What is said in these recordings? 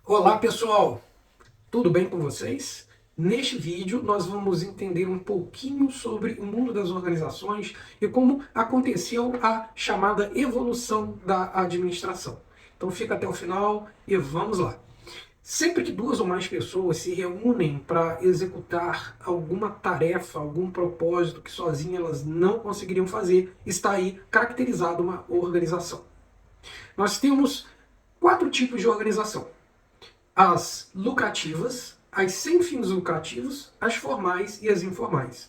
Olá pessoal, tudo bem com vocês? Neste vídeo nós vamos entender um pouquinho sobre o mundo das organizações e como aconteceu a chamada evolução da administração. Então fica até o final e vamos lá. Sempre que duas ou mais pessoas se reúnem para executar alguma tarefa, algum propósito que sozinhas elas não conseguiriam fazer, está aí caracterizada uma organização. Nós temos quatro tipos de organização: as lucrativas, as sem fins lucrativos, as formais e as informais.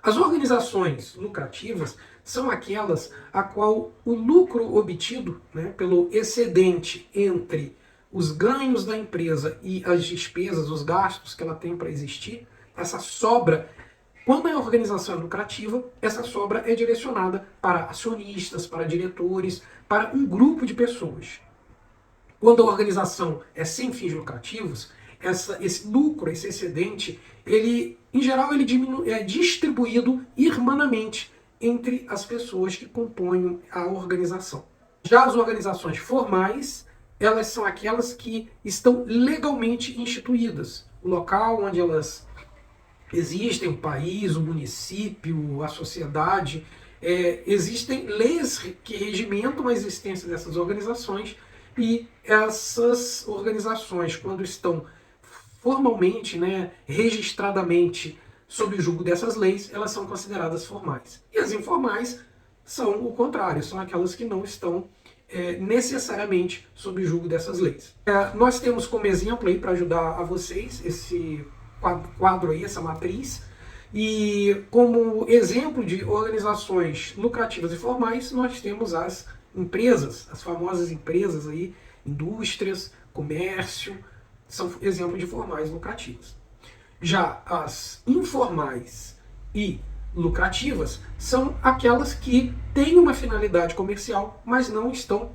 As organizações lucrativas são aquelas a qual o lucro obtido, pelo excedente entre os ganhos da empresa e as despesas, os gastos que ela tem para existir, essa sobra, quando a organização é lucrativa, essa sobra é direcionada para acionistas, para diretores, para um grupo de pessoas. Quando a organização é sem fins lucrativos, esse lucro, esse excedente, ele, em geral, ele é distribuído irmanamente entre as pessoas que compõem a organização. Já as organizações formais, elas são aquelas que estão legalmente instituídas. O local onde elas existem, o país, o município, a sociedade, existem leis que regimentam a existência dessas organizações, e essas organizações, quando estão formalmente, registradamente sob o julgo dessas leis, elas são consideradas formais. E as informais são o contrário, são aquelas que não estão necessariamente sob o julgo dessas leis. Nós temos como exemplo aí, para ajudar a vocês, esse quadro aí, essa matriz, e como exemplo de organizações lucrativas e formais, nós temos as empresas, as famosas empresas aí, indústrias, comércio, são exemplos de formais lucrativas. Já as informais e lucrativas são aquelas que têm uma finalidade comercial, mas não estão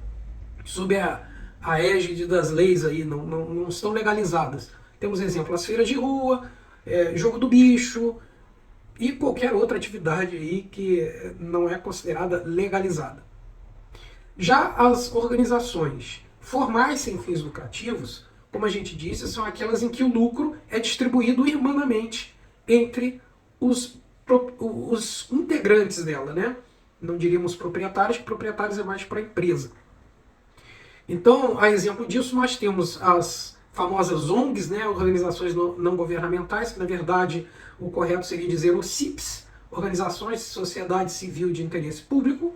sob a égide das leis aí, não estão legalizadas. Temos exemplo, as feiras de rua, jogo do bicho e qualquer outra atividade aí que não é considerada legalizada. Já as organizações formais sem fins lucrativos, como a gente disse, são aquelas em que o lucro é distribuído irmanamente entre os integrantes dela, né? Não diríamos proprietários, que proprietários é mais para a empresa. Então, a exemplo disso, nós temos as famosas ONGs, organizações não governamentais, que na verdade o correto seria dizer OCIPs, Organizações de Sociedade Civil de Interesse Público,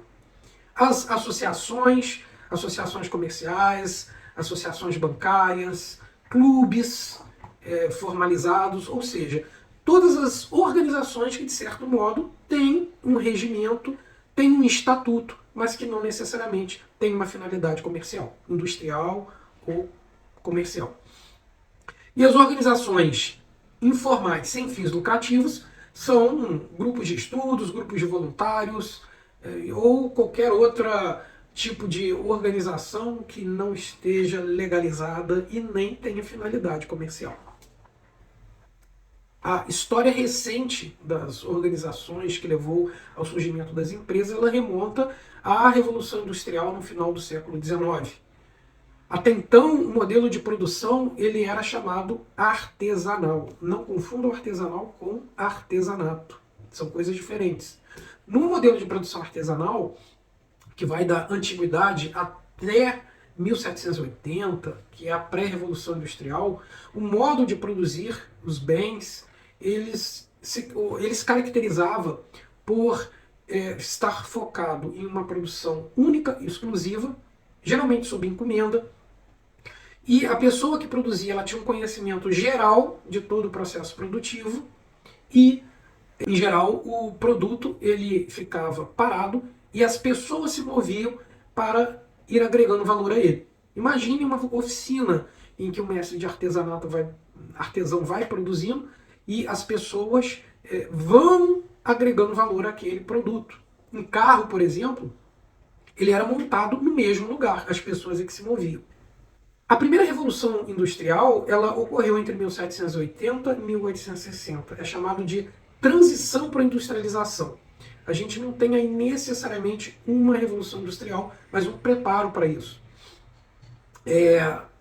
as associações, associações comerciais, associações bancárias, clubes formalizados, ou seja, todas as organizações que, de certo modo, têm um regimento, têm um estatuto, mas que não necessariamente têm uma finalidade comercial, industrial ou comercial. E as organizações informais sem fins lucrativos são grupos de estudos, grupos de voluntários, ou qualquer outro tipo de organização que não esteja legalizada e nem tenha finalidade comercial. A história recente das organizações que levou ao surgimento das empresas, ela remonta à Revolução Industrial no final do século XIX. Até então, o modelo de produção ele era chamado artesanal. Não confunda o artesanal com artesanato. São coisas diferentes. No modelo de produção artesanal, que vai da antiguidade até 1780, que é a pré-revolução industrial, o modo de produzir os bens, eles caracterizava por estar focado em uma produção única e exclusiva, geralmente sob encomenda, e a pessoa que produzia ela tinha um conhecimento geral de todo o processo produtivo e, em geral, o produto ele ficava parado e as pessoas se moviam para ir agregando valor a ele. Imagine uma oficina em que o mestre de artesão vai produzindo e as pessoas vão agregando valor àquele produto. Um carro, por exemplo, ele era montado no mesmo lugar, as pessoas é que se moviam. A primeira revolução industrial ela ocorreu entre 1780 e 1860. É chamado de transição para a industrialização. A gente não tem aí necessariamente uma revolução industrial, mas um preparo para isso.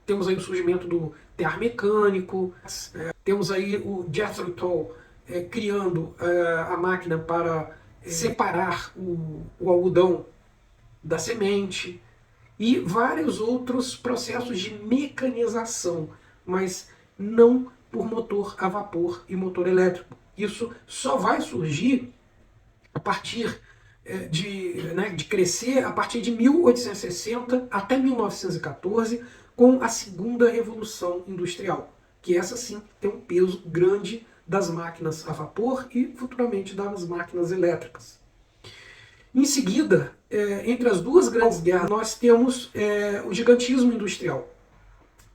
temos aí o surgimento do tear mecânico, temos aí o Jethro Tull criando a máquina para separar o algodão da semente, e vários outros processos de mecanização, mas não por motor a vapor e motor elétrico. Isso só vai surgir a partir de crescer a partir de 1860 até 1914, com a segunda revolução industrial, que essa sim tem um peso grande das máquinas a vapor e futuramente das máquinas elétricas. Em seguida, entre as duas grandes guerras, nós temos o gigantismo industrial,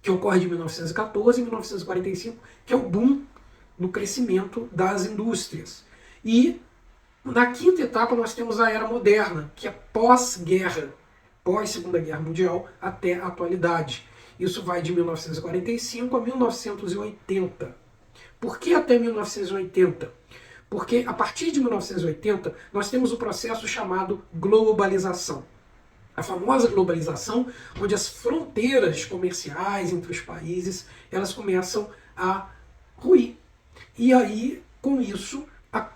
que ocorre de 1914 e 1945, que é o boom do crescimento das indústrias. E na quinta etapa nós temos a Era Moderna, que é pós-guerra, pós-Segunda Guerra Mundial até a atualidade. Isso vai de 1945 a 1980. Por que até 1980? Porque a partir de 1980 nós temos o processo chamado globalização. A famosa globalização, onde as fronteiras comerciais entre os países elas começam a ruir. E aí, com isso,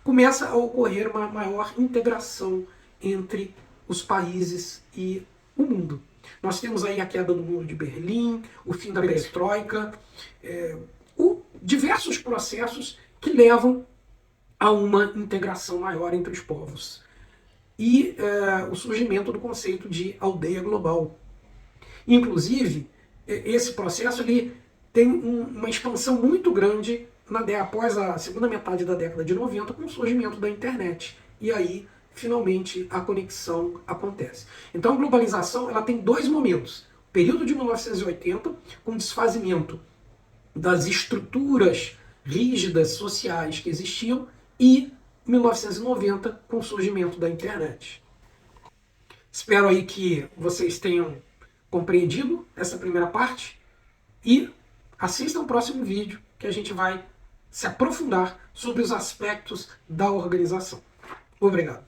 começa a ocorrer uma maior integração entre os países e o mundo. Nós temos aí a queda do Muro de Berlim, o fim da perestroika, diversos processos que levam a uma integração maior entre os povos. E o surgimento do conceito de aldeia global. Inclusive, esse processo ele tem uma expansão muito grande após a segunda metade da década de 90, com o surgimento da internet. E aí, finalmente, a conexão acontece. Então, a globalização ela tem dois momentos. O período de 1980, com o desfazimento das estruturas rígidas sociais que existiam, e 1990, com o surgimento da internet. Espero aí que vocês tenham compreendido essa primeira parte e assistam o próximo vídeo, que a gente vai se aprofundar sobre os aspectos da organização. Obrigado.